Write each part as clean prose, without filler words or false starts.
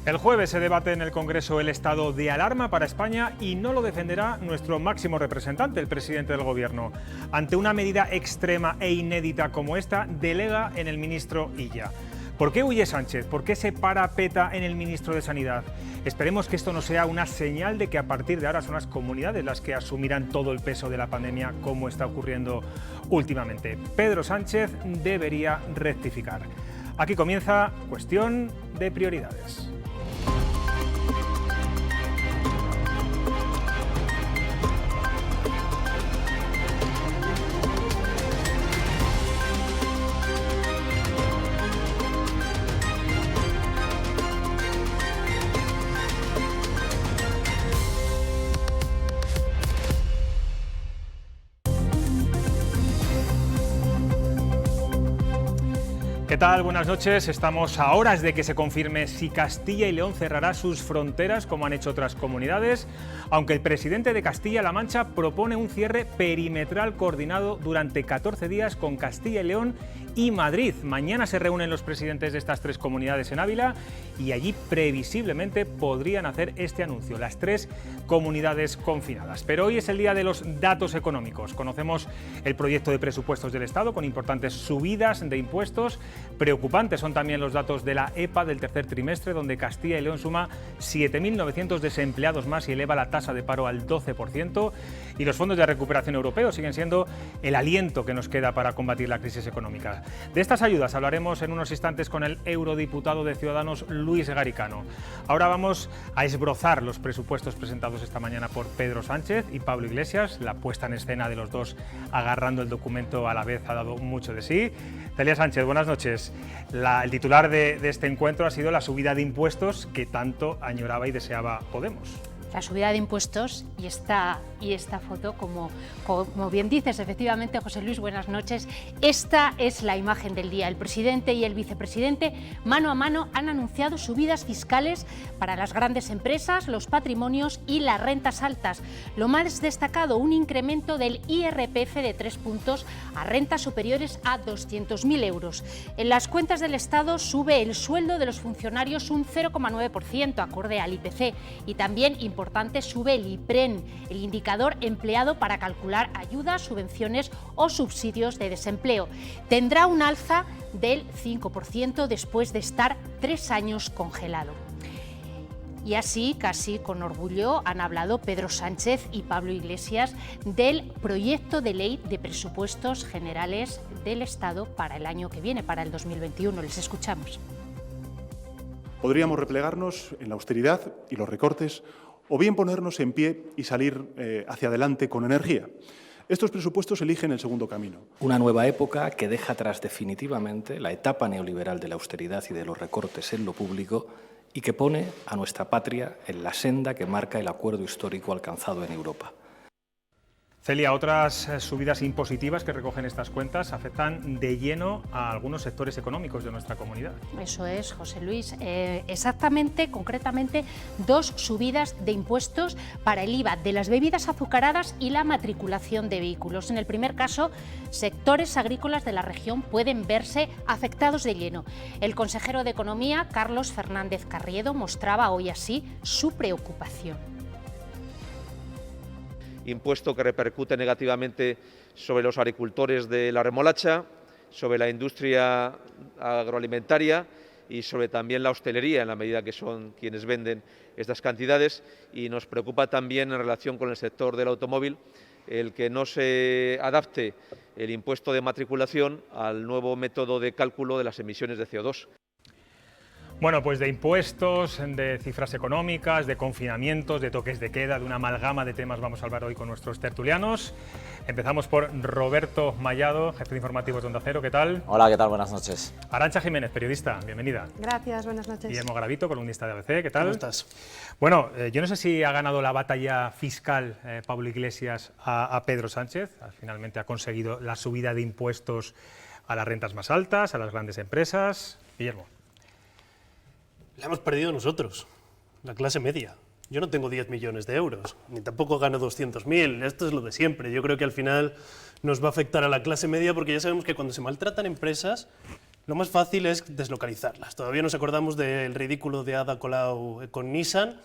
El jueves se debate en el Congreso el estado de alarma para España y no lo defenderá nuestro máximo representante, el presidente del Gobierno. Ante una medida extrema e inédita como esta, delega en el ministro Illa. ¿Por qué huye Sánchez? ¿Por qué se parapeta en el ministro de Sanidad? Esperemos que esto no sea una señal de que a partir de ahora son las comunidades las que asumirán todo el peso de la pandemia, como está ocurriendo últimamente. Pedro Sánchez debería rectificar. Aquí comienza Cuestión de Prioridades. ¿Qué tal? Buenas noches. Estamos a horas de que se confirme si Castilla y León cerrará sus fronteras como han hecho otras comunidades, aunque el presidente de Castilla-La Mancha propone un cierre perimetral coordinado durante 14 días con Castilla y León y Madrid. Mañana se reúnen los presidentes de estas tres comunidades en Ávila y allí previsiblemente podrían hacer este anuncio, las tres comunidades confinadas. Pero hoy es el día de los datos económicos. Conocemos el proyecto de presupuestos del Estado con importantes subidas de impuestos. Preocupantes son también los datos de la EPA del tercer trimestre, donde Castilla y León suma 7.900 desempleados más y eleva la tasa de paro al 12%. Y los fondos de recuperación europeos siguen siendo el aliento que nos queda para combatir la crisis económica. De estas ayudas hablaremos en unos instantes con el eurodiputado de Ciudadanos, Luis Garicano. Ahora vamos a esbrozar los presupuestos presentados esta mañana por Pedro Sánchez y Pablo Iglesias. La puesta en escena de los dos agarrando el documento a la vez ha dado mucho de sí. Celia Sánchez, buenas noches. El titular de este encuentro ha sido la subida de impuestos que tanto añoraba y deseaba Podemos. La subida de impuestos y esta foto, como bien dices, efectivamente, José Luis, buenas noches. Esta es la imagen del día. El presidente y el vicepresidente, mano a mano, han anunciado subidas fiscales para las grandes empresas, los patrimonios y las rentas altas. Lo más destacado, un incremento del IRPF de 3 puntos a rentas superiores a 200.000 euros. En las cuentas del Estado sube el sueldo de los funcionarios un 0,9%, acorde al IPC, y también importante sube el IPREN, el indicador empleado para calcular ayudas, subvenciones o subsidios de desempleo. Tendrá un alza del 5% después de estar 3 años congelado. Y así, casi con orgullo, han hablado Pedro Sánchez y Pablo Iglesias del proyecto de ley de presupuestos generales del Estado para el año que viene, para el 2021. Les escuchamos. Podríamos replegarnos en la austeridad y los recortes, o bien ponernos en pie y salir hacia adelante con energía. Estos presupuestos eligen el segundo camino. Una nueva época que deja atrás definitivamente la etapa neoliberal de la austeridad y de los recortes en lo público y que pone a nuestra patria en la senda que marca el acuerdo histórico alcanzado en Europa. Celia, otras subidas impositivas que recogen estas cuentas afectan de lleno a algunos sectores económicos de nuestra comunidad. Eso es, José Luis. Exactamente, concretamente, 2 subidas de impuestos para el IVA de las bebidas azucaradas y la matriculación de vehículos. En el primer caso, sectores agrícolas de la región pueden verse afectados de lleno. El consejero de Economía, Carlos Fernández Carriedo, mostraba hoy así su preocupación. Impuesto que repercute negativamente sobre los agricultores de la remolacha, sobre la industria agroalimentaria y sobre también la hostelería, en la medida que son quienes venden estas cantidades. Y nos preocupa también, en relación con el sector del automóvil, el que no se adapte el impuesto de matriculación al nuevo método de cálculo de las emisiones de CO2. Bueno, pues de impuestos, de cifras económicas, de confinamientos, de toques de queda, de una amalgama de temas vamos a hablar hoy con nuestros tertulianos. Empezamos por Roberto Mallado, jefe de informativos de Onda Cero, ¿qué tal? Hola, ¿qué tal? Buenas noches. Arantxa Jiménez, periodista, bienvenida. Gracias, buenas noches. Guillermo Garavito, columnista de ABC, ¿qué tal? ¿Cómo estás? Bueno, yo no sé si ha ganado la batalla fiscal Pablo Iglesias a Pedro Sánchez, finalmente ha conseguido la subida de impuestos a las rentas más altas, a las grandes empresas. Guillermo. La hemos perdido nosotros, la clase media. Yo no tengo 10 millones de euros, ni tampoco gano 200.000, esto es lo de siempre. Yo creo que al final nos va a afectar a la clase media porque ya sabemos que cuando se maltratan empresas, lo más fácil es deslocalizarlas. Todavía nos acordamos del ridículo de Ada Colau con Nissan.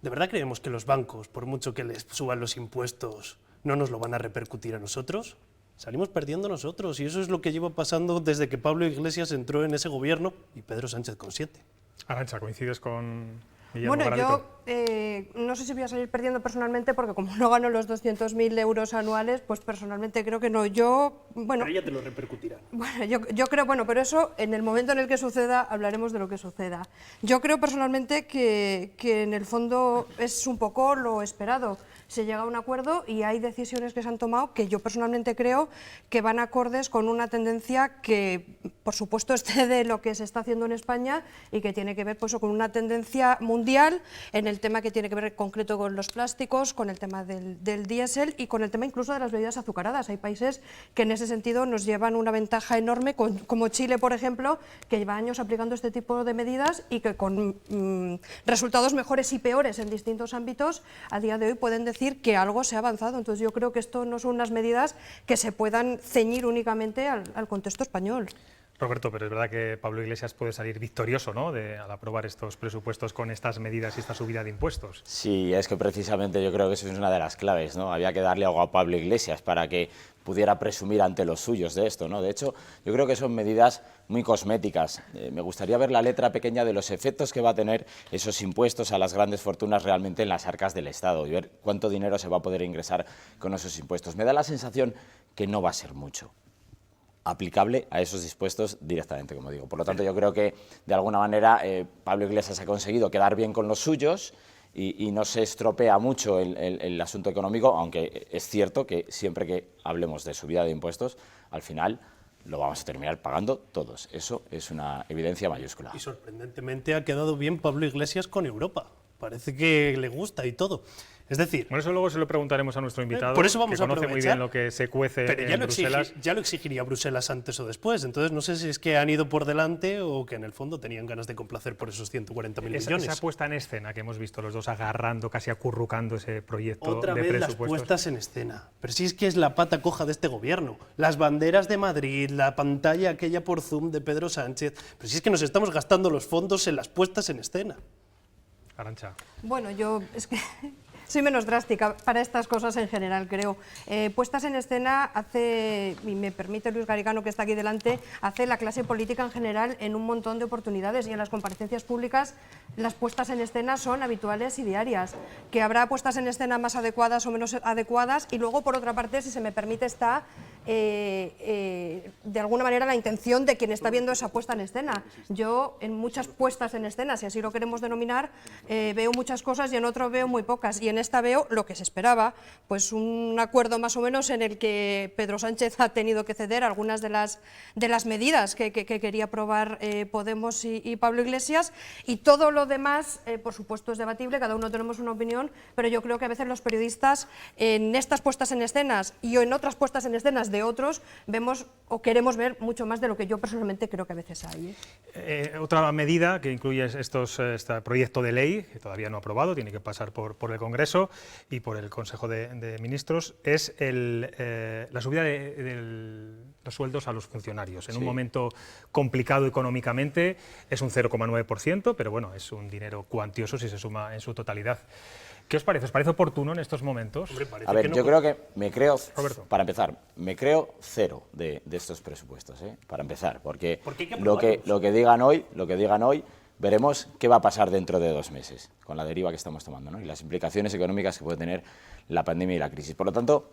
¿De verdad creemos que los bancos, por mucho que les suban los impuestos, no nos lo van a repercutir a nosotros? Salimos perdiendo nosotros, y eso es lo que lleva pasando desde que Pablo Iglesias entró en ese gobierno y Pedro Sánchez con 7. Arantxa, ¿coincides con Guillermo Bueno, Garaleto? yo no sé si voy a salir perdiendo personalmente, porque como no gano los 200.000 euros anuales, pues personalmente creo que no. Pero ella te lo repercutirá. Bueno, yo creo, pero eso en el momento en el que suceda hablaremos de lo que suceda. Yo creo personalmente que en el fondo es un poco lo esperado. Se llega a un acuerdo y hay decisiones que se han tomado que yo personalmente creo que van acordes con una tendencia que, por supuesto, excede lo que se está haciendo en España y que tiene que ver pues, con una tendencia mundial en el tema que tiene que ver en concreto con los plásticos, con el tema del diésel y con el tema incluso de las bebidas azucaradas. Hay países que en ese sentido nos llevan una ventaja enorme, como Chile, por ejemplo, que lleva años aplicando este tipo de medidas y que con resultados mejores y peores en distintos ámbitos, a día de hoy pueden decir que algo se ha avanzado. Entonces yo creo que esto no son unas medidas que se puedan ceñir únicamente al contexto español. Roberto, pero es verdad que Pablo Iglesias puede salir victorioso, ¿no?, al aprobar estos presupuestos con estas medidas y esta subida de impuestos. Sí, es que precisamente yo creo que eso es una de las claves, ¿no? Había que darle algo a Pablo Iglesias para que pudiera presumir ante los suyos de esto, ¿no? De hecho, yo creo que son medidas muy cosméticas. Me gustaría ver la letra pequeña de los efectos que va a tener esos impuestos a las grandes fortunas realmente en las arcas del Estado y ver cuánto dinero se va a poder ingresar con esos impuestos. Me da la sensación que no va a ser mucho aplicable a esos impuestos directamente, como digo. Por lo tanto, yo creo que, de alguna manera, Pablo Iglesias ha conseguido quedar bien con los suyos y no se estropea mucho el asunto económico, aunque es cierto que siempre que hablemos de subida de impuestos, al final lo vamos a terminar pagando todos. Eso es una evidencia mayúscula. Y sorprendentemente ha quedado bien Pablo Iglesias con Europa. Parece que le gusta y todo. Es decir... Bueno, eso luego se lo preguntaremos a nuestro invitado, por eso vamos que conoce a muy bien lo que se cuece en Bruselas. Ya lo exigiría Bruselas antes o después. Entonces no sé si es que han ido por delante o que en el fondo tenían ganas de complacer por esos 140.000 millones. Esa puesta en escena que hemos visto los dos agarrando, casi acurrucando ese proyecto Otra de vez presupuestos. las puestas en escena. Pero sí es que es la pata coja de este gobierno. Las banderas de Madrid, la pantalla aquella por Zoom de Pedro Sánchez. Pero sí es que nos estamos gastando los fondos en las puestas en escena. Arantxa. Bueno, yo es que soy menos drástica para estas cosas en general, creo. Puestas en escena hace, y me permite Luis Garicano, que está aquí delante, hace la clase política en general en un montón de oportunidades, y en las comparecencias públicas las puestas en escena son habituales y diarias. Que habrá puestas en escena más adecuadas o menos adecuadas, y luego, por otra parte, si se me permite, está de alguna manera la intención de quien está viendo esa puesta en escena. Yo en muchas puestas en escena, si así lo queremos denominar, veo muchas cosas y en otro veo muy pocas, y en esta veo lo que se esperaba, pues un acuerdo más o menos en el que Pedro Sánchez ha tenido que ceder algunas de las medidas que quería aprobar Podemos y Pablo Iglesias, y todo lo demás, por supuesto, es debatible, cada uno tenemos una opinión, pero yo creo que a veces los periodistas en estas puestas en escenas y en otras puestas en escenas de otros vemos o queremos ver mucho más de lo que yo personalmente creo que a veces hay. Otra medida que incluye este proyecto de ley, que todavía no ha aprobado, tiene que pasar por el Congreso y por el Consejo de Ministros, es la subida de los sueldos a los funcionarios. En un momento complicado económicamente es un 0,9%, pero bueno, es un dinero cuantioso si se suma en su totalidad. ¿Qué os parece? ¿Os parece oportuno en estos momentos? Hombre, a ver, yo creo que Roberto. Para empezar, me creo cero de estos presupuestos, para empezar, porque lo que digan hoy, veremos qué va a pasar dentro de 2 meses, con la deriva que estamos tomando, ¿no? Y las implicaciones económicas que puede tener la pandemia y la crisis. Por lo tanto,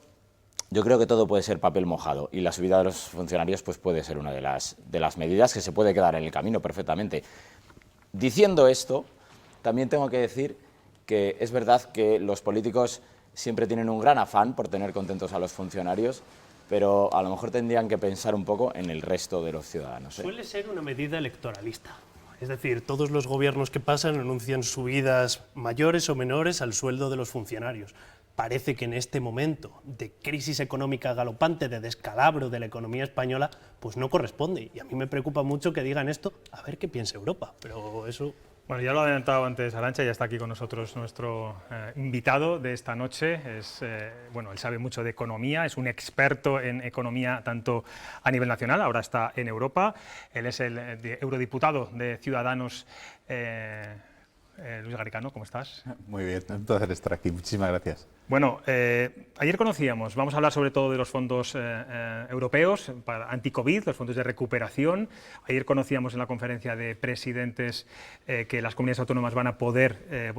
yo creo que todo puede ser papel mojado, y la subida de los funcionarios pues puede ser una de las medidas que se puede quedar en el camino perfectamente. Diciendo esto, también tengo que decir que es verdad que los políticos siempre tienen un gran afán por tener contentos a los funcionarios, pero a lo mejor tendrían que pensar un poco en el resto de los ciudadanos. Suele ser una medida electoralista. Es decir, todos los gobiernos que pasan anuncian subidas mayores o menores al sueldo de los funcionarios. Parece que en este momento de crisis económica galopante, de descalabro de la economía española, pues no corresponde. Y a mí me preocupa mucho que digan esto, a ver qué piensa Europa, pero eso Bueno, ya lo ha adelantado antes Arantxa, ya está aquí con nosotros nuestro invitado de esta noche. Bueno, él sabe mucho de economía, es un experto en economía tanto a nivel nacional, ahora está en Europa. Él es el eurodiputado de Ciudadanos. Luis Garicano, ¿cómo estás? Muy bien, un placer estar aquí, muchísimas gracias. Bueno, ayer conocíamos, vamos a hablar sobre todo de los fondos europeos para anti-COVID, los fondos de recuperación. Ayer conocíamos en la conferencia de presidentes que las comunidades autónomas van a poder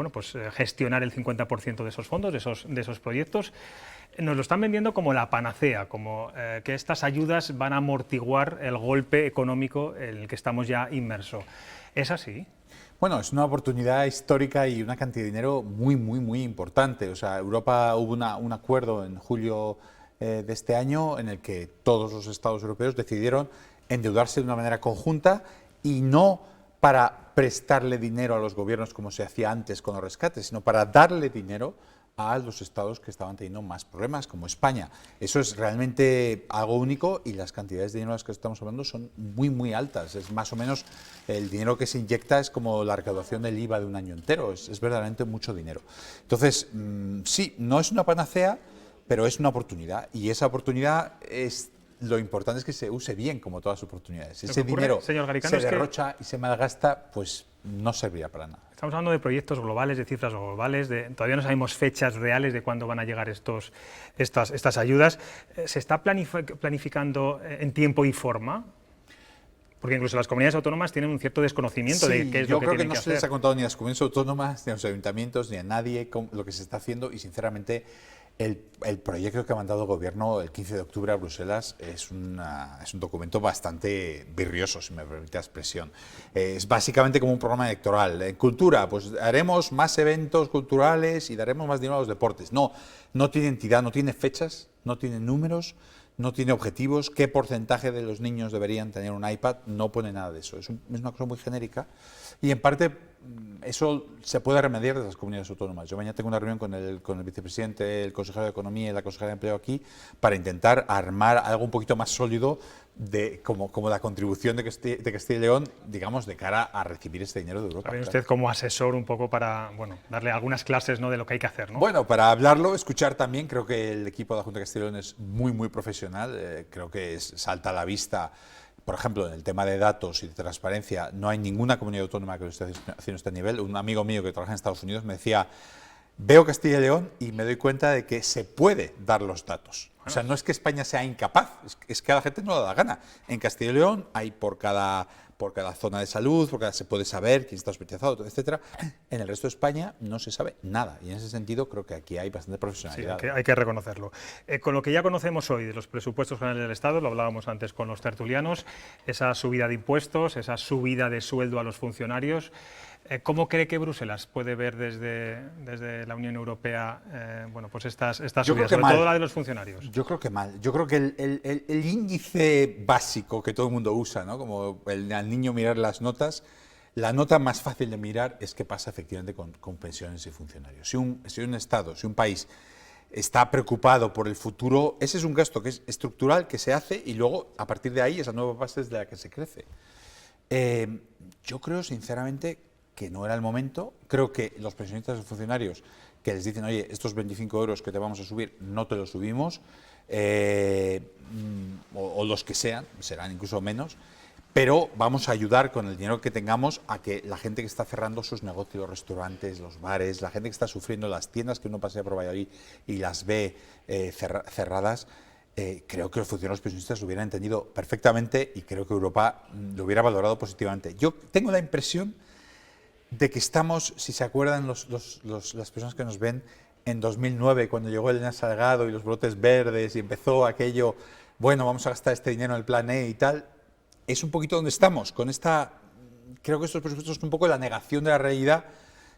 gestionar el 50% de esos fondos, de esos proyectos. Nos lo están vendiendo como la panacea, como que estas ayudas van a amortiguar el golpe económico en el que estamos ya inmersos. ¿Es así? Bueno, es una oportunidad histórica y una cantidad de dinero muy importante. O sea, Europa hubo un acuerdo en julio de este año en el que todos los estados europeos decidieron endeudarse de una manera conjunta y no para prestarle dinero a los gobiernos como se hacía antes con los rescates, sino para darle dinero a los estados que estaban teniendo más problemas, como España. Eso es realmente algo único y las cantidades de dinero de las que estamos hablando son muy altas. Es más o menos el dinero que se inyecta es como la recaudación del IVA de un año entero. Es verdaderamente mucho dinero. Entonces, sí, no es una panacea, pero es una oportunidad. Y esa oportunidad lo importante es que se use bien, como todas las oportunidades. Si ese dinero se derrocha y se malgasta, pues no servirá para nada. Estamos hablando de proyectos globales, de cifras globales, todavía no sabemos fechas reales de cuándo van a llegar estas ayudas. ¿Se está planificando en tiempo y forma? Porque incluso las comunidades autónomas tienen un cierto desconocimiento de qué es lo que tienen que hacer. Yo creo que no se les ha contado ni a las comunidades autónomas, ni a los ayuntamientos, ni a nadie lo que se está haciendo y sinceramente el proyecto que ha mandado el Gobierno el 15 de octubre a Bruselas es un documento bastante virrioso, si me permite la expresión. Es básicamente como un programa electoral. En cultura, pues haremos más eventos culturales y daremos más dinero a los deportes. No tiene entidad, no tiene fechas, no tiene números, no tiene objetivos. ¿Qué porcentaje de los niños deberían tener un iPad? No pone nada de eso. Es una cosa muy genérica y en parte eso se puede remediar desde las comunidades autónomas. Yo mañana tengo una reunión con el vicepresidente, el consejero de Economía y la consejera de Empleo aquí para intentar armar algo un poquito más sólido como la contribución de Castilla y León, digamos, de cara a recibir este dinero de Europa. También usted como asesor un poco para darle algunas clases, ¿no?, de lo que hay que hacer, ¿no? Bueno, para hablarlo, escuchar también. Creo que el equipo de la Junta de Castilla y León es muy profesional. Creo que salta a la vista. Por ejemplo, en el tema de datos y de transparencia, no hay ninguna comunidad autónoma que lo esté haciendo este nivel. Un amigo mío que trabaja en Estados Unidos me decía, veo Castilla y León y me doy cuenta de que se puede dar los datos. O sea, no es que España sea incapaz, es que a la gente no le da gana. En Castilla y León hay por cada zona de salud, se puede saber quién está hospitalizado, etcétera. En el resto de España no se sabe nada y en ese sentido creo que aquí hay bastante profesionalidad. Sí, hay que reconocerlo. Con lo que ya conocemos hoy de los presupuestos generales del Estado, lo hablábamos antes con los tertulianos, esa subida de impuestos, esa subida de sueldo a los funcionarios, ¿cómo cree que Bruselas puede ver desde la Unión Europea estas subidas, sobre todo la de los funcionarios? Yo creo que mal. Yo creo que el índice básico que todo el mundo usa, ¿no?, como al niño mirar las notas, la nota más fácil de mirar es qué pasa efectivamente con pensiones y funcionarios. Si un Estado, si un país está preocupado por el futuro, ese es un gasto que es estructural, que se hace y luego a partir de ahí esa nueva base es de la que se crece. Yo creo sinceramente que no era el momento. Creo que los pensionistas y funcionarios que les dicen, oye, estos 25 euros que te vamos a subir, no te los subimos, o los que sean, serán incluso menos, pero vamos a ayudar con el dinero que tengamos a que la gente que está cerrando sus negocios, los restaurantes, los bares, la gente que está sufriendo, las tiendas que uno pasea por Valladolid y las ve cerradas, creo que los funcionarios pensionistas lo hubieran entendido perfectamente y creo que Europa lo hubiera valorado positivamente. Yo tengo la impresión de que estamos, si se acuerdan las personas que nos ven, en 2009, cuando llegó Elena Salgado y los brotes verdes y empezó aquello, bueno, vamos a gastar este dinero en el plan E y tal, es un poquito donde estamos, creo que estos presupuestos son un poco la negación de la realidad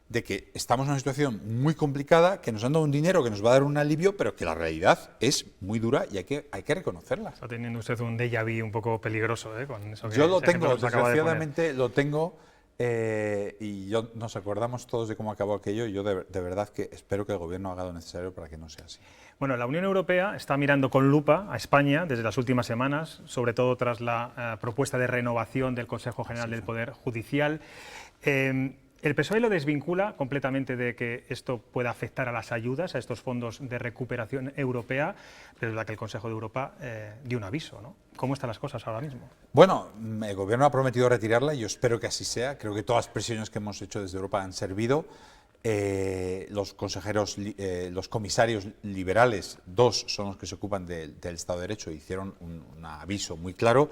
de que estamos en una situación muy complicada, que nos han dado un dinero que nos va a dar un alivio, pero que la realidad es muy dura y hay que reconocerla. Está teniendo usted un déjà vu un poco peligroso, con eso que yo lo tengo, desgraciadamente lo tengo. Y nos acordamos todos de cómo acabó aquello y yo de verdad que espero que el Gobierno haga lo necesario para que no sea así. Bueno, la Unión Europea está mirando con lupa a España desde las últimas semanas, sobre todo tras la propuesta de renovación del Consejo General del Poder Judicial. El PSOE lo desvincula completamente de que esto pueda afectar a las ayudas, a estos fondos de recuperación europea, pero es la que el Consejo de Europa dio un aviso, ¿no? ¿Cómo están las cosas ahora mismo? Bueno, el Gobierno ha prometido retirarla y yo espero que así sea. Creo que todas las presiones que hemos hecho desde Europa han servido. Los consejeros, los comisarios liberales, 2 son los que se ocupan del Estado de Derecho, hicieron un aviso muy claro,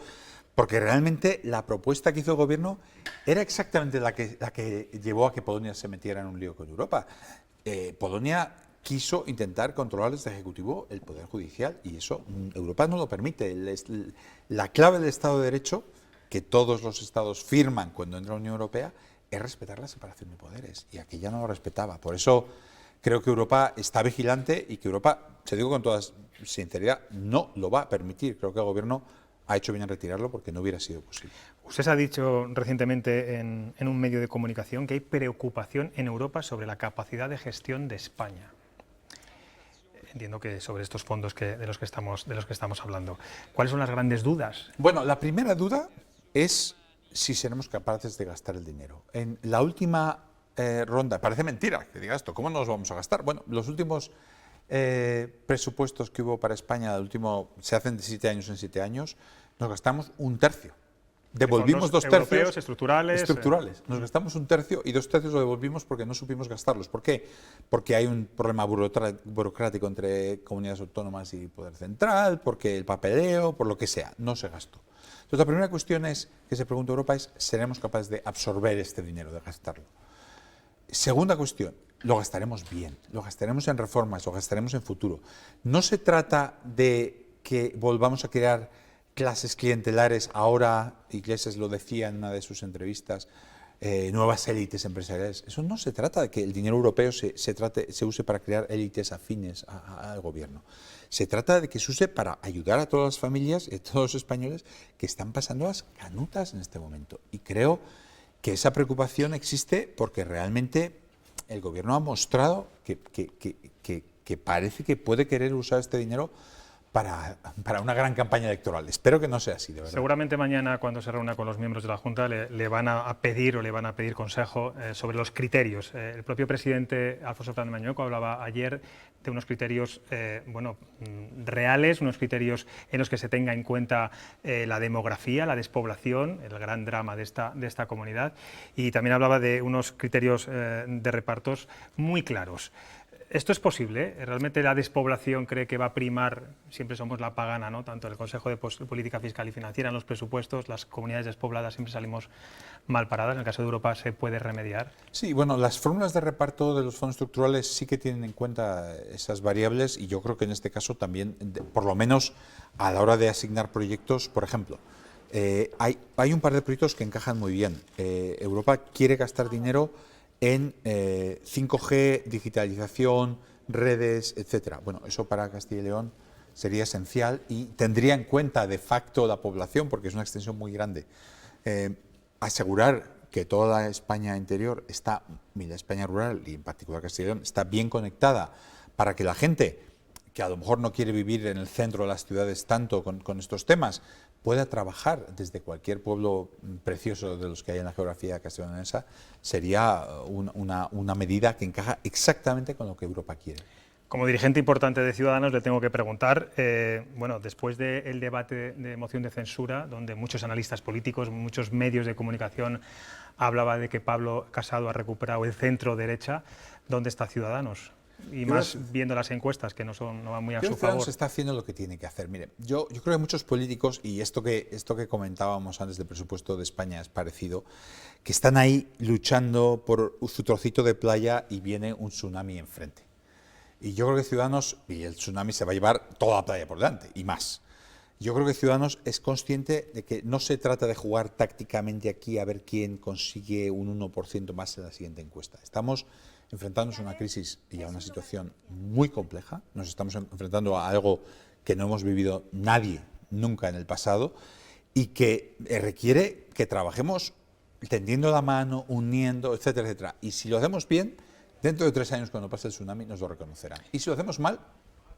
porque realmente la propuesta que hizo el Gobierno era exactamente la que llevó a que Polonia se metiera en un lío con Europa. Polonia quiso intentar controlar desde el Ejecutivo el Poder Judicial y eso Europa no lo permite. La clave del Estado de Derecho, que todos los Estados firman cuando entra a la Unión Europea, es respetar la separación de poderes, y aquí ya no lo respetaba. Por eso creo que Europa está vigilante y que Europa, se digo con toda sinceridad, no lo va a permitir. Creo que el Gobierno ha hecho bien en retirarlo porque no hubiera sido posible. Usted ha dicho recientemente en un medio de comunicación que hay preocupación en Europa sobre la capacidad de gestión de España. Entiendo que sobre estos fondos de los que estamos hablando. ¿Cuáles son las grandes dudas? Bueno, la primera duda es si seremos capaces de gastar el dinero. En la última ronda, parece mentira que diga esto, ¿cómo no los vamos a gastar? Bueno, los últimos presupuestos que hubo para España, se hacen de 7 años en 7 años, nos gastamos 1/3. Devolvimos 2 tercios. Europeos, estructurales. Nos gastamos 1/3 y 2 tercios lo devolvimos porque no supimos gastarlos. ¿Por qué? Porque hay un problema burocrático entre comunidades autónomas y Poder Central, porque el papeleo, por lo que sea, no se gastó. Entonces, la primera cuestión que se pregunta Europa es, ¿seremos capaces de absorber este dinero, de gastarlo? Segunda cuestión, lo gastaremos bien, lo gastaremos en reformas, lo gastaremos en futuro. No se trata de que volvamos a crear clases clientelares, ahora Iglesias lo decía en una de sus entrevistas, nuevas élites empresariales. Eso no se trata de que el dinero europeo se use para crear élites afines al gobierno. Se trata de que se use para ayudar a todas las familias y a todos los españoles que están pasando las canutas en este momento. Y creo que esa preocupación existe porque realmente el gobierno ha mostrado que parece que puede querer usar este dinero para una gran campaña electoral. Espero que no sea así, de verdad. Seguramente mañana, cuando se reúna con los miembros de la Junta, le van a pedir consejo sobre los criterios. El propio presidente Alfonso Fernández Mañueco hablaba ayer de unos criterios reales, unos criterios en los que se tenga en cuenta la demografía, la despoblación, el gran drama de esta comunidad, y también hablaba de unos criterios de repartos muy claros. ¿Esto es posible? ¿Realmente la despoblación cree que va a primar? Siempre somos la pagana, ¿no? Tanto el Consejo de Política Fiscal y Financiera, en los presupuestos, las comunidades despobladas siempre salimos mal paradas. En el caso de Europa, ¿se puede remediar? Sí, bueno, las fórmulas de reparto de los fondos estructurales sí que tienen en cuenta esas variables y yo creo que en este caso también, por lo menos a la hora de asignar proyectos, por ejemplo, hay un par de proyectos que encajan muy bien. Europa quiere gastar dinero en 5G, digitalización, redes, etcétera. Bueno, eso para Castilla y León sería esencial y tendría en cuenta de facto la población, porque es una extensión muy grande. Asegurar que toda la España interior y la España rural, y en particular Castilla y León, está bien conectada para que la gente que a lo mejor no quiere vivir en el centro de las ciudades tanto con estos temas, pueda trabajar desde cualquier pueblo precioso de los que hay en la geografía castellonense, sería una medida que encaja exactamente con lo que Europa quiere. Como dirigente importante de Ciudadanos le tengo que preguntar, bueno, después del debate de moción de censura, donde muchos analistas políticos, muchos medios de comunicación hablaban de que Pablo Casado ha recuperado el centro derecha, ¿dónde está Ciudadanos? Y más viendo las encuestas que no van muy a su favor. Se está haciendo lo que tiene que hacer. Mire, yo creo que muchos políticos, y esto que comentábamos antes del presupuesto de España es parecido, que están ahí luchando por su trocito de playa y viene un tsunami enfrente. Y yo creo que Ciudadanos, y el tsunami se va a llevar toda la playa por delante, y más. Yo creo que Ciudadanos es consciente de que no se trata de jugar tácticamente aquí a ver quién consigue un 1% más en la siguiente encuesta. Estamos enfrentándonos a una crisis y a una situación muy compleja. Nos estamos enfrentando a algo que no hemos vivido nadie nunca en el pasado y que requiere que trabajemos tendiendo la mano, uniendo, etcétera, etcétera. Y si lo hacemos bien, dentro de 3 años cuando pase el tsunami nos lo reconocerán. Y si lo hacemos mal,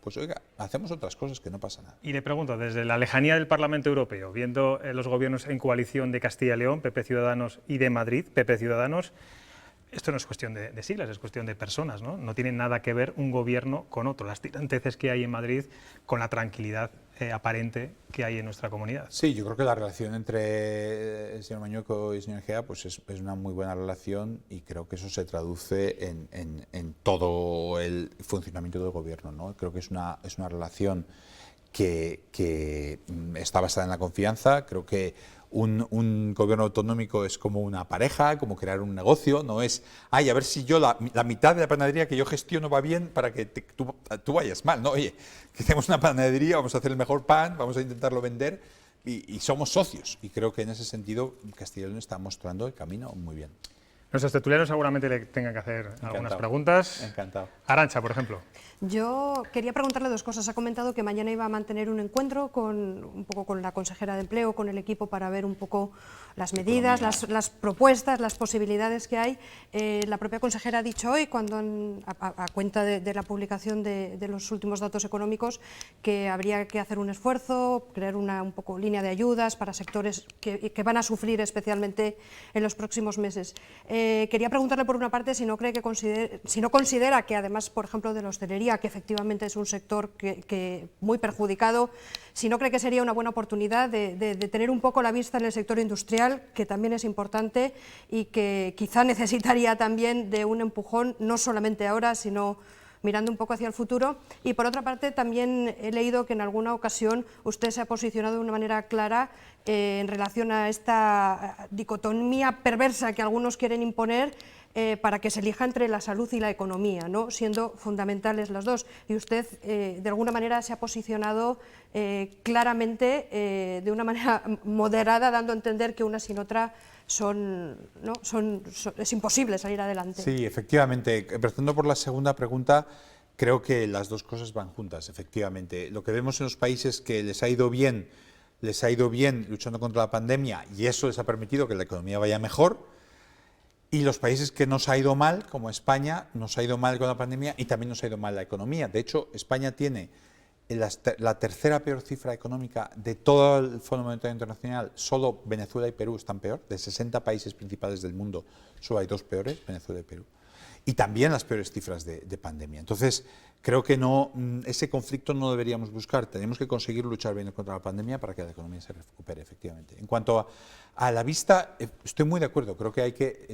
pues oiga, hacemos otras cosas que no pasa nada. Y le pregunto, desde la lejanía del Parlamento Europeo, viendo los gobiernos en coalición de Castilla y León, PP Ciudadanos, y de Madrid, PP Ciudadanos, esto no es cuestión de siglas, es cuestión de personas, ¿no? No tiene nada que ver un gobierno con otro. Las tiranteces que hay en Madrid con la tranquilidad aparente que hay en nuestra comunidad. Sí, yo creo que la relación entre el señor Mañueco y el señor Egea pues es una muy buena relación, y creo que eso se traduce en todo el funcionamiento del gobierno, ¿no? Creo que es una relación que está basada en la confianza. Creo que un gobierno autonómico es como una pareja, como crear un negocio, no es, ay, a ver si yo la mitad de la panadería que yo gestiono va bien para que tú vayas mal, no, oye, que tenemos una panadería, vamos a hacer el mejor pan, vamos a intentarlo vender, y somos socios, y creo que en ese sentido Castilla y León está mostrando el camino muy bien. Nuestros tertulianos seguramente le tengan que hacer algunas preguntas. Encantado. Arantxa, por ejemplo. Yo quería preguntarle dos cosas. Ha comentado que mañana iba a mantener un encuentro un poco con la consejera de Empleo, con el equipo, para ver un poco las medidas, las propuestas, las posibilidades que hay. La propia consejera ha dicho hoy, cuando a cuenta de la publicación de los últimos datos económicos, que habría que hacer un esfuerzo, crear un poco línea de ayudas para sectores que van a sufrir especialmente en los próximos meses. Quería preguntarle, por una parte, si no considera que, además, por ejemplo, de la hostelería, que efectivamente es un sector que muy perjudicado, si no cree que sería una buena oportunidad de tener un poco la vista en el sector industrial, que también es importante y que quizá necesitaría también de un empujón, no solamente ahora, sino mirando un poco hacia el futuro. Y por otra parte, también he leído que en alguna ocasión usted se ha posicionado de una manera clara en relación a esta dicotomía perversa que algunos quieren imponer para que se elija entre la salud y la economía, ¿no?, siendo fundamentales las dos. Y usted, de alguna manera, se ha posicionado claramente, de una manera moderada, dando a entender que una sin otra es imposible salir adelante. Sí, efectivamente. Empezando por la segunda pregunta, creo que las dos cosas van juntas, efectivamente. Lo que vemos en los países que les ha ido bien luchando contra la pandemia, y eso les ha permitido que la economía vaya mejor. Y los países que nos ha ido mal, como España, nos ha ido mal con la pandemia y también nos ha ido mal la economía. De hecho, España tiene la tercera peor cifra económica de todo el Fondo Monetario Internacional. Solo Venezuela y Perú están peor. De 60 países principales del mundo, solo hay 2 peores, Venezuela y Perú. Y también las peores cifras de pandemia. Entonces, creo que ese conflicto no deberíamos buscar. Tenemos que conseguir luchar bien contra la pandemia para que la economía se recupere, efectivamente. En cuanto a la vista, estoy muy de acuerdo. Creo que hay que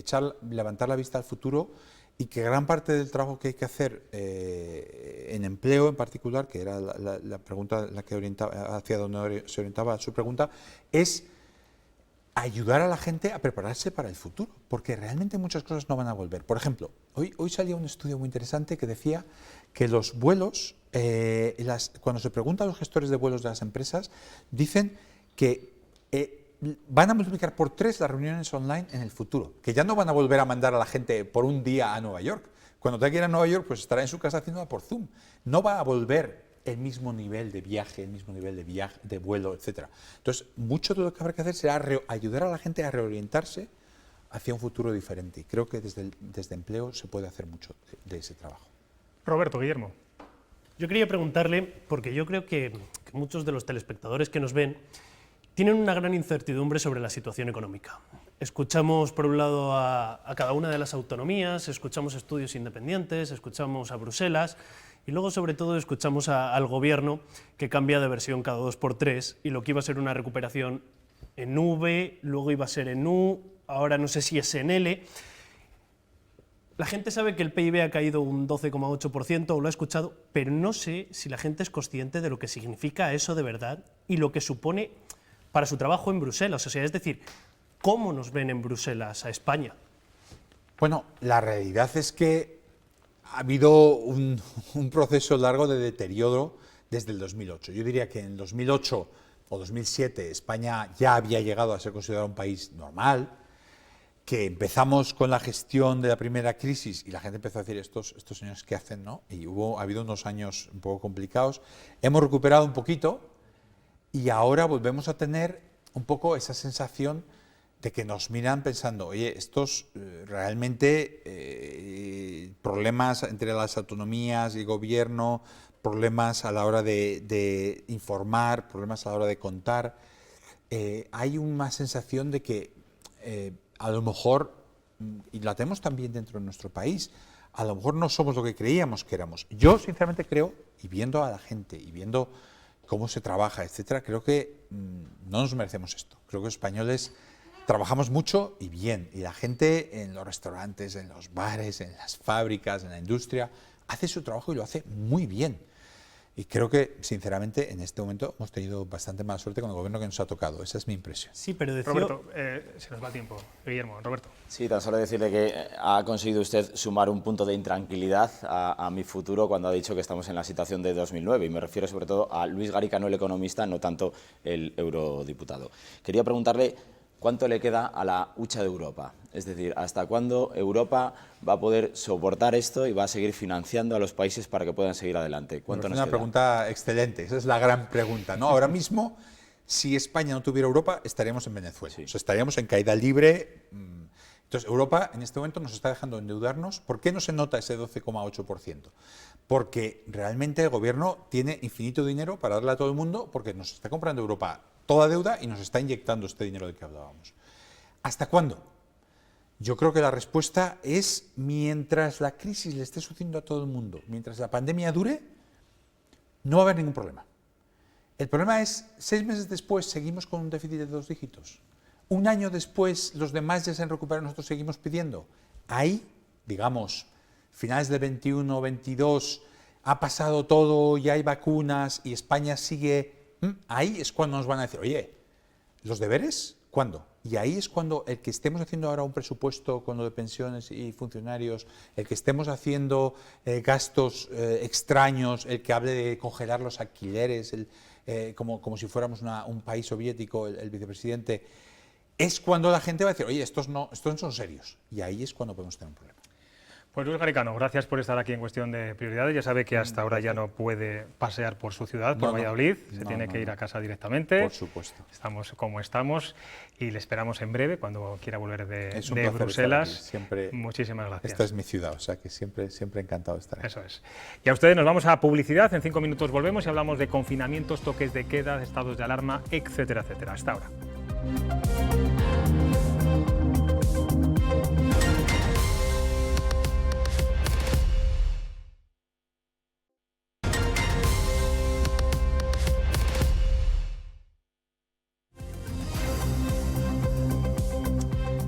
levantar la vista al futuro, y que gran parte del trabajo que hay que hacer en empleo en particular, que era la pregunta hacia donde se orientaba su pregunta, es ayudar a la gente a prepararse para el futuro, porque realmente muchas cosas no van a volver. Por ejemplo, hoy salía un estudio muy interesante que decía que los vuelos, cuando se pregunta a los gestores de vuelos de las empresas, dicen que van a multiplicar por 3 las reuniones online en el futuro, que ya no van a volver a mandar a la gente por un día a Nueva York. Cuando tenga que ir a Nueva York, pues estará en su casa haciéndola por Zoom. No va a volver el mismo nivel de viaje, el mismo nivel de vuelo, etc. Entonces, mucho de lo que habrá que hacer será ayudar a la gente a reorientarse hacia un futuro diferente. Y creo que desde empleo se puede hacer mucho de ese trabajo. Roberto, Guillermo. Yo quería preguntarle, porque yo creo que muchos de los telespectadores que nos ven tienen una gran incertidumbre sobre la situación económica. Escuchamos, por un lado, a cada una de las autonomías, escuchamos estudios independientes, escuchamos a Bruselas, y luego, sobre todo, escuchamos al Gobierno, que cambia de versión cada 2 por 3, y lo que iba a ser una recuperación en V, luego iba a ser en U, ahora no sé si es en L. La gente sabe que el PIB ha caído un 12,8%, o lo ha escuchado, pero no sé si la gente es consciente de lo que significa eso de verdad y lo que supone para su trabajo en Bruselas. O sea, es decir, ¿cómo nos ven en Bruselas a España? Bueno, la realidad es que ha habido un proceso largo de deterioro desde el 2008. Yo diría que en 2008 o 2007 España ya había llegado a ser considerado un país normal, que empezamos con la gestión de la primera crisis y la gente empezó a decir, estos señores, ¿qué hacen?, ¿no? Y ha habido unos años un poco complicados. Hemos recuperado un poquito y ahora volvemos a tener un poco esa sensación de que nos miran pensando, oye, estos realmente problemas entre las autonomías y el gobierno, problemas a la hora de informar, problemas a la hora de contar. Hay una sensación de que a lo mejor y la tenemos también dentro de nuestro país. A lo mejor no somos lo que creíamos que éramos. Yo sinceramente creo, y viendo a la gente, y viendo cómo se trabaja, etcétera, creo que no nos merecemos esto. Creo que los españoles trabajamos mucho y bien, y la gente en los restaurantes, en los bares, en las fábricas, en la industria, hace su trabajo y lo hace muy bien. Y creo que, sinceramente, en este momento hemos tenido bastante mala suerte con el gobierno que nos ha tocado. Esa es mi impresión. Sí, pero decía... Roberto, se nos va el tiempo. Guillermo, Roberto. Sí, tan solo decirle que ha conseguido usted sumar un punto de intranquilidad a mi futuro cuando ha dicho que estamos en la situación de 2009. Y me refiero sobre todo a Luis Garicano, el economista, no tanto el eurodiputado. Quería preguntarle cuánto le queda a la hucha de Europa. Es decir, ¿hasta cuándo Europa va a poder soportar esto y va a seguir financiando a los países para que puedan seguir adelante? ¿Cuánto nos queda? Es una pregunta excelente, esa es la gran pregunta, ¿no? Ahora mismo, si España no tuviera Europa, estaríamos en Venezuela. Sí. O sea, estaríamos en caída libre. Entonces, Europa en este momento nos está dejando endeudarnos. ¿Por qué no se nota ese 12,8%? Porque realmente el gobierno tiene infinito dinero para darle a todo el mundo, porque nos está comprando Europa toda deuda y nos está inyectando este dinero del que hablábamos. ¿Hasta cuándo? Yo creo que la respuesta es mientras la crisis le esté sucediendo a todo el mundo, mientras la pandemia dure, no va a haber ningún problema. El problema es, 6 meses después seguimos con un déficit de 2 dígitos. Un año después los demás ya se han recuperado y nosotros seguimos pidiendo. Ahí, digamos, finales del 21, 22, ha pasado todo, ya hay vacunas y España sigue... Ahí es cuando nos van a decir, oye, ¿los deberes? ¿Cuándo? Y ahí es cuando el que estemos haciendo ahora un presupuesto con lo de pensiones y funcionarios, el que estemos haciendo gastos extraños, el que hable de congelar los alquileres, como si fuéramos un país soviético, el vicepresidente, es cuando la gente va a decir, oye, estos no son serios. Y ahí es cuando podemos tener un problema. Pues Luis Garicano, gracias por estar aquí en Cuestión de Prioridades. Ya sabe que hasta ahora ya no puede pasear por su ciudad, por Valladolid. Se tiene que ir a casa directamente. Por supuesto. Estamos como estamos y le esperamos en breve cuando quiera volver de Bruselas. Siempre, muchísimas gracias. Esta es mi ciudad, o sea que siempre encantado de estar aquí. Eso es. Y a ustedes nos vamos a publicidad. En 5 minutos volvemos y hablamos de confinamientos, toques de queda, estados de alarma, etcétera, etcétera. Hasta ahora.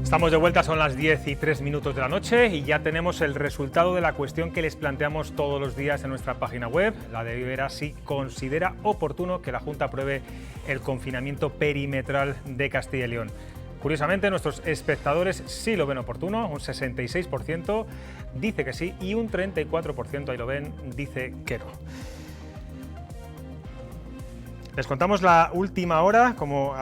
Estamos de vuelta, son las 10:03 de la noche y ya tenemos el resultado de la cuestión que les planteamos todos los días en nuestra página web, la de ver si considera oportuno que la Junta apruebe el confinamiento perimetral de Castilla y León. Curiosamente, nuestros espectadores sí lo ven oportuno, un 66% dice que sí y un 34%, ahí lo ven, dice que no. Les contamos la última hora, como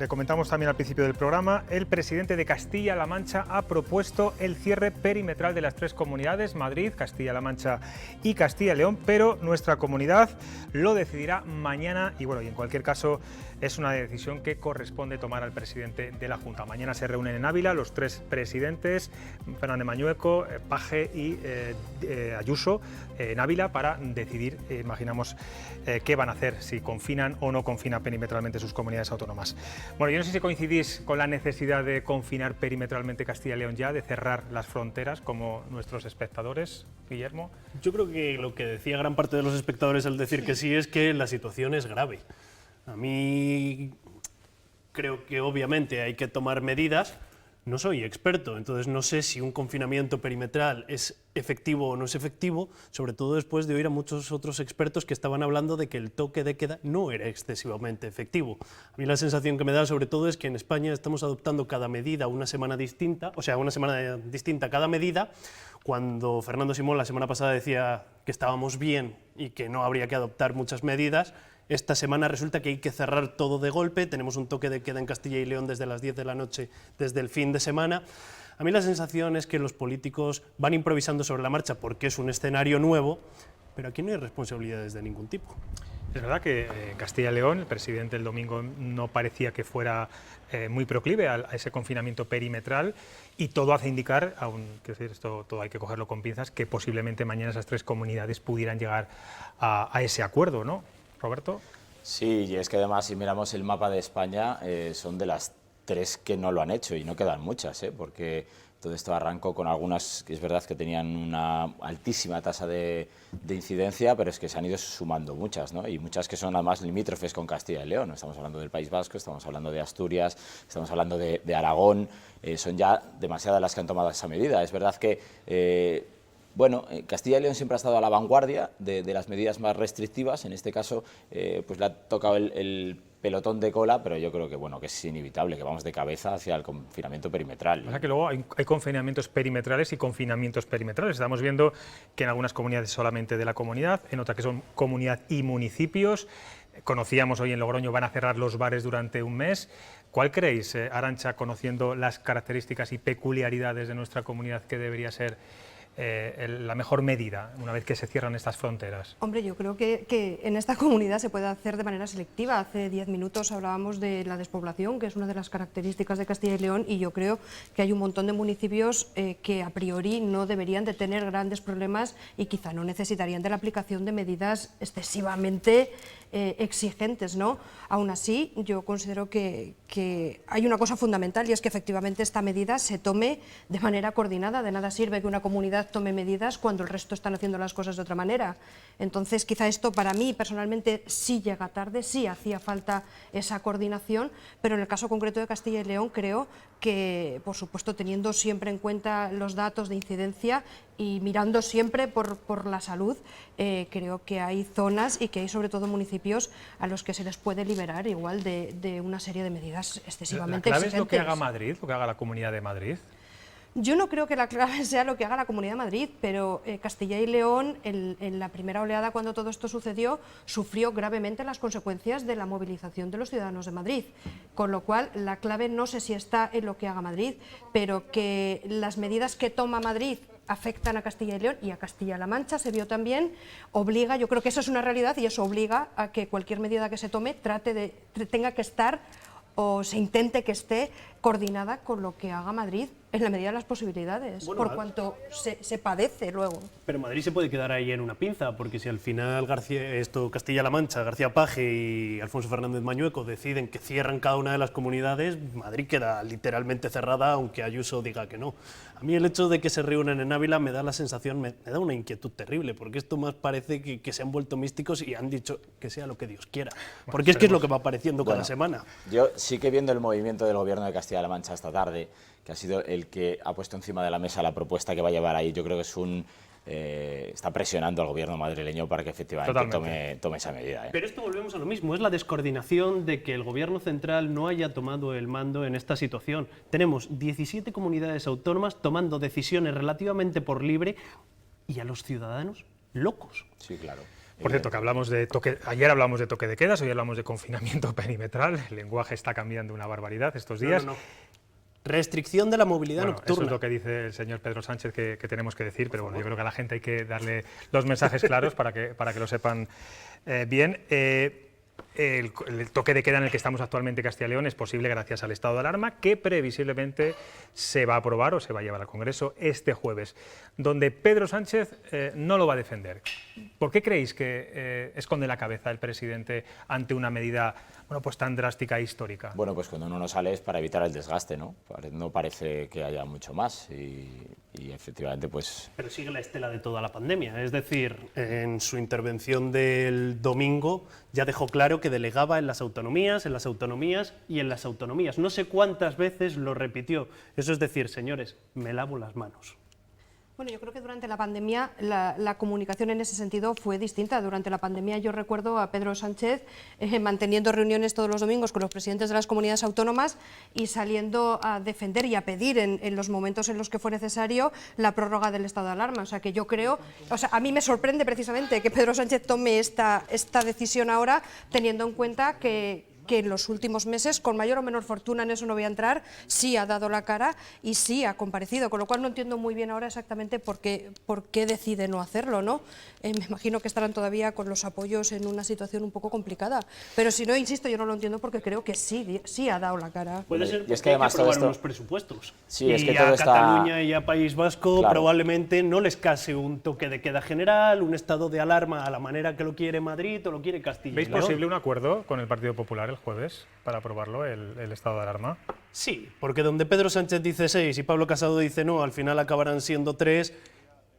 le comentamos también al principio del programa. El presidente de Castilla-La Mancha ha propuesto el cierre perimetral de las 3 comunidades, Madrid, Castilla-La Mancha y Castilla y León, pero nuestra comunidad lo decidirá mañana y bueno, y en cualquier caso es una decisión que corresponde tomar al presidente de la Junta. Mañana se reúnen en Ávila los 3 presidentes, Fernández Mañueco, Paje y Ayuso, en Ávila para decidir, imaginamos, qué van a hacer, si confinan o no confinan perimetralmente sus comunidades autónomas. Bueno, yo no sé si coincidís con la necesidad de confinar perimetralmente Castilla y León ya, de cerrar las fronteras como nuestros espectadores, Guillermo. Yo creo que lo que decía gran parte de los espectadores al decir que sí es que la situación es grave. A mí creo que obviamente hay que tomar medidas. No soy experto, entonces no sé si un confinamiento perimetral es efectivo o no es efectivo, sobre todo después de oír a muchos otros expertos que estaban hablando de que el toque de queda no era excesivamente efectivo. A mí la sensación que me da sobre todo es que en España estamos adoptando cada medida una semana distinta, o sea, una semana distinta cada medida, cuando Fernando Simón la semana pasada decía que estábamos bien y que no habría que adoptar muchas medidas. Esta semana resulta que hay que cerrar todo de golpe, tenemos un toque de queda en Castilla y León desde las 10 de la noche, desde el fin de semana. A mí la sensación es que los políticos van improvisando sobre la marcha porque es un escenario nuevo, pero aquí no hay responsabilidades de ningún tipo. Es verdad que en Castilla y León el presidente el domingo no parecía que fuera muy proclive a ese confinamiento perimetral y todo hace indicar, aún que esto todo hay que cogerlo con pinzas, que posiblemente mañana esas 3 comunidades pudieran llegar a ese acuerdo, ¿no? Roberto. Sí, y es que además si miramos el mapa de España son de las 3 que no lo han hecho y no quedan muchas, porque Todo esto arrancó con algunas, que es verdad que tenían una altísima tasa de incidencia, pero es que se han ido sumando muchas, ¿no? Y muchas que son además limítrofes con Castilla y León. No estamos hablando del País Vasco, estamos hablando de Asturias, estamos hablando de Aragón. Son ya demasiadas las que han tomado esa medida. Es verdad que Castilla y León siempre ha estado a la vanguardia de las medidas más restrictivas. En este caso, pues le ha tocado el pelotón de cola, pero yo creo que es inevitable que vamos de cabeza hacia el confinamiento perimetral. O sea que luego hay confinamientos perimetrales y confinamientos perimetrales. Estamos viendo que en algunas comunidades solamente de la comunidad, en otras que son comunidad y municipios. Conocíamos hoy en Logroño van a cerrar los bares durante un mes. ¿Cuál creéis, Arantxa, conociendo las características y peculiaridades de nuestra comunidad, que debería ser la mejor medida una vez que se cierran estas fronteras? Hombre, yo creo que en esta comunidad se puede hacer de manera selectiva. Hace 10 minutos hablábamos de la despoblación, que es una de las características de Castilla y León, y yo creo que hay un montón de municipios que a priori no deberían de tener grandes problemas y quizá no necesitarían de la aplicación de medidas excesivamente exigentes, ¿no? Aún así, yo considero que hay una cosa fundamental, y es que efectivamente esta medida se tome de manera coordinada. De nada sirve que una comunidad tome medidas cuando el resto están haciendo las cosas de otra manera. Entonces, quizá esto para mí personalmente sí llega tarde, sí hacía falta esa coordinación, pero en el caso concreto de Castilla y León creo que, por supuesto, teniendo siempre en cuenta los datos de incidencia y mirando siempre por la salud, creo que hay zonas y que hay sobre todo municipios a los que se les puede liberar igual de una serie de medidas excesivamente exigentes. ¿La clave es lo que haga Madrid, lo que haga la Comunidad de Madrid? Yo no creo que la clave sea lo que haga la Comunidad de Madrid, pero Castilla y León, en la primera oleada, cuando todo esto sucedió, sufrió gravemente las consecuencias de la movilización de los ciudadanos de Madrid. Con lo cual, la clave no sé si está en lo que haga Madrid, pero que las medidas que toma Madrid afectan a Castilla y León y a Castilla-La Mancha, se vio también, obliga, yo creo que eso es una realidad y eso obliga a que cualquier medida que se tome tenga que estar o se intente que esté coordinada con lo que haga Madrid en la medida de las posibilidades, por cuanto se padece luego. Pero Madrid se puede quedar ahí en una pinza, porque si al final Castilla-La Mancha, García Paje y Alfonso Fernández Mañueco deciden que cierran cada una de las comunidades, Madrid queda literalmente cerrada, aunque Ayuso diga que no. A mí el hecho de que se reúnen en Ávila me da la sensación, me da una inquietud terrible, porque esto más parece que se han vuelto místicos y han dicho que sea lo que Dios quiera. Porque es que es lo que va apareciendo cada semana. Yo sí que viendo el movimiento del gobierno de Castilla-La Mancha esta tarde, que ha sido el que ha puesto encima de la mesa la propuesta que va a llevar ahí, yo creo que está presionando al gobierno madrileño para que efectivamente tome esa medida. Pero esto volvemos a lo mismo, es la descoordinación de que el gobierno central no haya tomado el mando en esta situación. Tenemos 17 comunidades autónomas tomando decisiones relativamente por libre y a los ciudadanos locos. Sí, claro. Por cierto, que ayer hablamos de toque de quedas, hoy hablamos de confinamiento perimetral. El lenguaje está cambiando una barbaridad estos días. No. Restricción de la movilidad nocturna. Eso es lo que dice el señor Pedro Sánchez que tenemos que decir, pero bueno, yo creo que a la gente hay que darle los mensajes claros para que lo sepan bien. El toque de queda en el que estamos actualmente en Castilla y León es posible gracias al estado de alarma, que previsiblemente se va a aprobar o se va a llevar al Congreso este jueves, donde Pedro Sánchez no lo va a defender. ¿Por qué creéis que esconde la cabeza el presidente ante una medida pues tan drástica e histórica? Bueno, pues cuando uno no sale es para evitar el desgaste, ¿no? No parece que haya mucho más y efectivamente pues... Pero sigue la estela de toda la pandemia, es decir, en su intervención del domingo ya dejó claro que delegaba en las autonomías y en las autonomías. No sé cuántas veces lo repitió. Eso es decir, señores, me lavo las manos. Bueno, yo creo que durante la pandemia la comunicación en ese sentido fue distinta. Durante la pandemia yo recuerdo a Pedro Sánchez manteniendo reuniones todos los domingos con los presidentes de las comunidades autónomas y saliendo a defender y a pedir en los momentos en los que fue necesario la prórroga del estado de alarma. O sea, que yo creo, a mí me sorprende precisamente que Pedro Sánchez tome esta decisión ahora, teniendo en cuenta que en los últimos meses, con mayor o menor fortuna, en eso no voy a entrar, sí ha dado la cara y sí ha comparecido, con lo cual no entiendo muy bien ahora exactamente por qué decide no hacerlo, ¿no? Me imagino que estarán todavía con los apoyos en una situación un poco complicada, pero si no, insisto, yo no lo entiendo porque creo que sí ha dado la cara. Puede ser porque es que además hay que aprobar unos presupuestos. Sí, y es que a todo Cataluña y a País Vasco probablemente no les case un toque de queda general, un estado de alarma a la manera que lo quiere Madrid o lo quiere Castilla y León. ¿Veis posible un acuerdo con el Partido Popular el jueves para aprobarlo, el estado de alarma? Sí, porque donde Pedro Sánchez dice 6 y Pablo Casado dice no, al final acabarán siendo 3,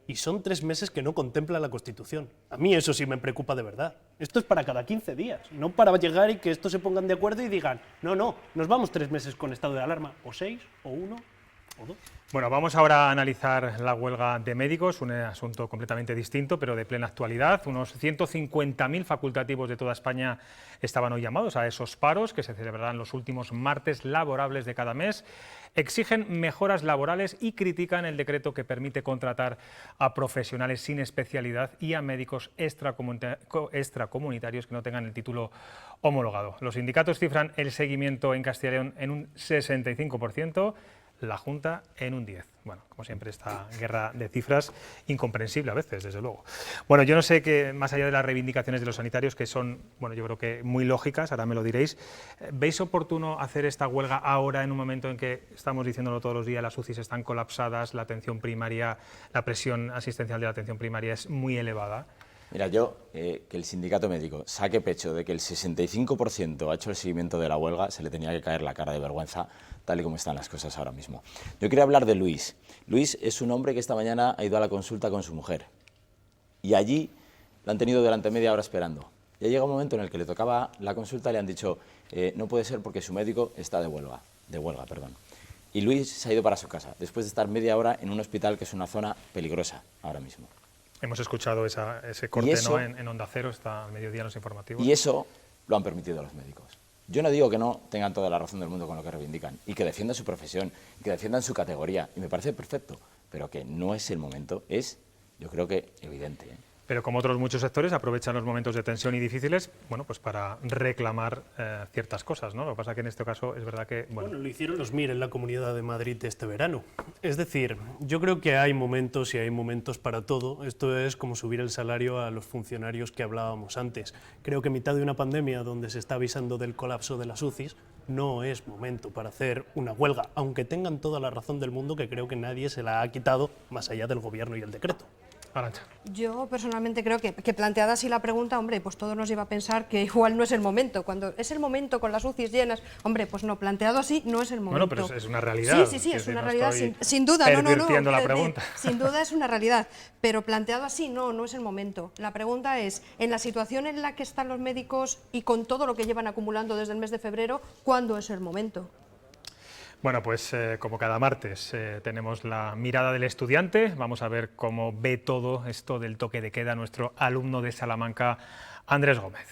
y son 3 meses que no contempla la Constitución. A mí eso sí me preocupa de verdad. Esto es para cada 15 días, no para llegar y que estos se pongan de acuerdo y digan no, nos vamos 3 meses con estado de alarma, o 6, o 1, o 2. Bueno, vamos ahora a analizar la huelga de médicos, un asunto completamente distinto, pero de plena actualidad. Unos 150.000 facultativos de toda España estaban hoy llamados a esos paros, que se celebrarán los últimos martes laborables de cada mes. Exigen mejoras laborales y critican el decreto que permite contratar a profesionales sin especialidad y a médicos extracomunitarios que no tengan el título homologado. Los sindicatos cifran el seguimiento en Castilla y León en un 65%, la Junta en un 10%. Bueno, como siempre, esta guerra de cifras incomprensible a veces, desde luego. Bueno, yo no sé que, más allá de las reivindicaciones de los sanitarios, que son, bueno, yo creo que muy lógicas, ahora me lo diréis, ¿veis oportuno hacer esta huelga ahora, en un momento en que estamos diciéndolo todos los días, las UCIs están colapsadas, la atención primaria, la presión asistencial de la atención primaria es muy elevada? Mira, que el sindicato médico saque pecho de que el 65% ha hecho el seguimiento de la huelga, se le tenía que caer la cara de vergüenza, tal y como están las cosas ahora mismo. Yo quería hablar de Luis. Luis es un hombre que esta mañana ha ido a la consulta con su mujer y allí lo han tenido durante media hora esperando. Ya llega un momento en el que le tocaba la consulta y le han dicho no puede ser porque su médico está de huelga. Y Luis se ha ido para su casa, después de estar media hora en un hospital que es una zona peligrosa ahora mismo. Hemos escuchado ese corte, ¿no? en Onda Cero, está al mediodía en los informativos. Y eso lo han permitido los médicos. Yo no digo que no tengan toda la razón del mundo con lo que reivindican, y que defiendan su profesión, y que defiendan su categoría, y me parece perfecto, pero que no es el momento, yo creo que evidente. Pero como otros muchos sectores, aprovechan los momentos de tensión y difíciles, bueno, pues para reclamar ciertas cosas, ¿no? Lo que pasa es que en este caso es verdad que... Bueno, lo hicieron los MIR en la Comunidad de Madrid este verano. Es decir, yo creo que hay momentos y hay momentos para todo. Esto es como subir el salario a los funcionarios que hablábamos antes. Creo que en mitad de una pandemia donde se está avisando del colapso de las UCIs, no es momento para hacer una huelga, aunque tengan toda la razón del mundo, que creo que nadie se la ha quitado más allá del gobierno y el decreto. Arantxa. Yo personalmente creo que planteada así la pregunta, hombre, pues todo nos lleva a pensar que igual no es el momento. Cuando es el momento con las UCIs llenas, hombre, pues no, planteado así no es el momento. Bueno, pero es una realidad. Sí, es una no realidad, sin duda. Pervirtiendo la pregunta. Sin duda es una realidad, pero planteado así no es el momento. La pregunta es, en la situación en la que están los médicos y con todo lo que llevan acumulando desde el mes de febrero, ¿cuándo es el momento? Bueno, pues como cada martes tenemos la mirada del estudiante. Vamos a ver cómo ve todo esto del toque de queda nuestro alumno de Salamanca, Andrés Gómez.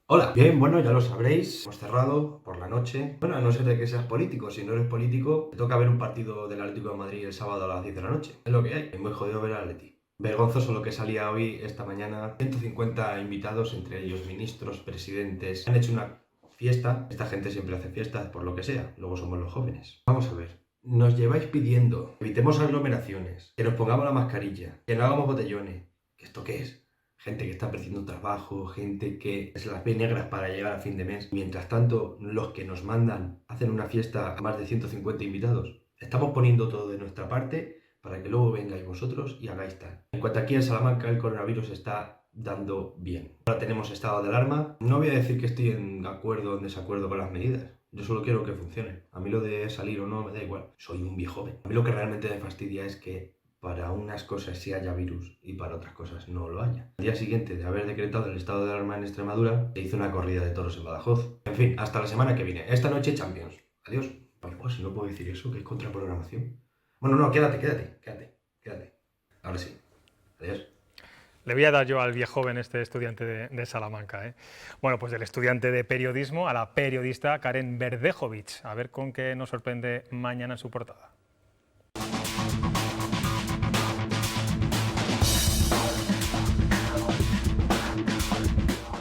Hola, bien, bueno, ya lo sabréis, hemos cerrado por la noche. Bueno, a no ser de que seas político, si no eres político, te toca ver un partido del Atlético de Madrid el sábado a las 10 de la noche. Es lo que hay, es muy jodido ver al Atleti. Vergonzoso lo que salía hoy, esta mañana. 150 invitados, entre ellos ministros, presidentes, han hecho una fiesta. Esta gente siempre hace fiestas por lo que sea, luego somos los jóvenes. Vamos a ver, nos lleváis pidiendo que evitemos aglomeraciones, que nos pongamos la mascarilla, que no hagamos botellones. ¿Esto qué es? Gente que está perdiendo un trabajo, gente que se las ve negras para llegar a fin de mes. Mientras tanto, los que nos mandan hacen una fiesta a más de 150 invitados. Estamos poniendo todo de nuestra parte para que luego vengáis vosotros y hagáis tal. En cuanto aquí en Salamanca, el coronavirus está dando bien. Ahora tenemos estado de alarma. No voy a decir que estoy en acuerdo o en desacuerdo con las medidas. Yo solo quiero que funcionen. A mí lo de salir o no me da igual. Soy un viejo joven. A mí lo que realmente me fastidia es que para unas cosas sí haya virus y para otras cosas no lo haya. Al día siguiente de haber decretado el estado de alarma en Extremadura, se hizo una corrida de toros en Badajoz. En fin, hasta la semana que viene. Esta noche Champions. Adiós. Pues si no puedo decir eso, que es contraprogramación. Bueno, no, quédate. Ahora sí. Adiós. Le voy a dar yo al viejo joven, este estudiante de Salamanca. Bueno, pues del estudiante de periodismo a la periodista Karen Verdejovic. A ver con qué nos sorprende mañana en su portada.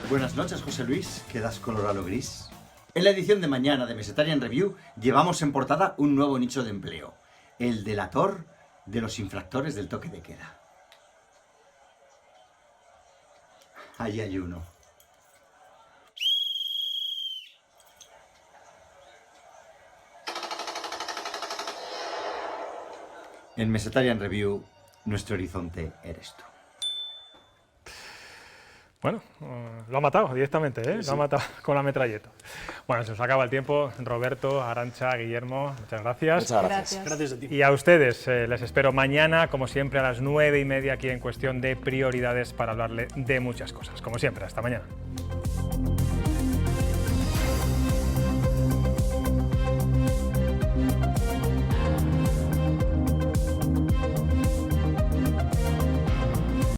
Buenas noches, José Luis. ¿Quedas colorado gris? En la edición de mañana de Messetarian Review llevamos en portada un nuevo nicho de empleo. El delator de los infractores del toque de queda. Ahí hay uno. En Messetarian Review, nuestro horizonte eres tú. Bueno, lo ha matado directamente, ¿eh? Lo ha matado con la metralleta. Bueno, se nos acaba el tiempo. Roberto, Arantxa, Guillermo, muchas gracias. Muchas gracias. Gracias a ti. Y a ustedes, les espero mañana, como siempre, a las 9:30 aquí en Cuestión de Prioridades para hablarle de muchas cosas. Como siempre, hasta mañana.